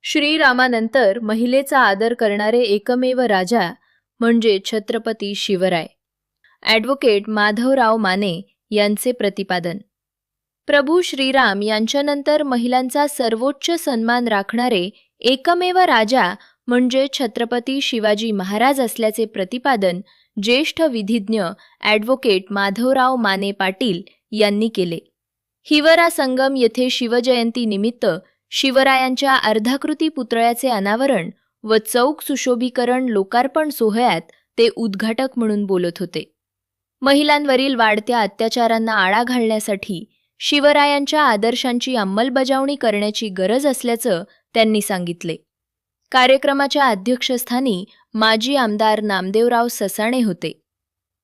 श्रीरामानंतर महिलेचा आदर करणारे एकमेव राजा म्हणजे छत्रपती शिवराय. ॲडव्होकेट माधवराव माने यांचे प्रतिपादन. प्रभू श्रीराम यांच्यानंतर महिलांचा सर्वोच्च सन्मान राखणारे एकमेव राजा म्हणजे छत्रपती शिवाजी महाराज असल्याचे प्रतिपादन ज्येष्ठ विधिज्ञ ॲडव्होकेट माधवराव माने पाटील यांनी केले. हिवरा संगम येथे शिवजयंती निमित्त शिवरायांच्या अर्धाकृती पुतळ्याचे अनावरण व चौक सुशोभीकरण लोकार्पण सोहळ्यात ते उद्घाटक म्हणून बोलत होते. महिलांवरील वाढत्या अत्याचारांना आळा घालण्यासाठी शिवरायांच्या आदर्शांची अंमलबजावणी करण्याची गरज असल्याचं त्यांनी सांगितले. कार्यक्रमाच्या अध्यक्षस्थानी माजी आमदार नामदेवराव ससाणे होते.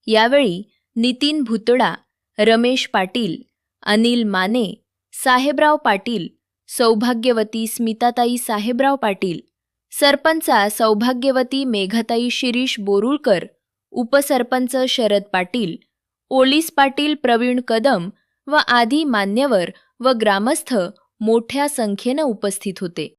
यावेळी नितीन भुतडा, रमेश पाटील, अनिल माने, साहेबराव पाटील, सौभाग्यवती स्मिताताई साहेबराव पाटील, सरपंचा सौभाग्यवती मेघाताई शिरीष बोरुळकर, उपसरपंच शरद पाटील, ओलीस पाटील प्रवीण कदम व आदी मान्यवर व ग्रामस्थ मोठ्या संख्येनं उपस्थित होते.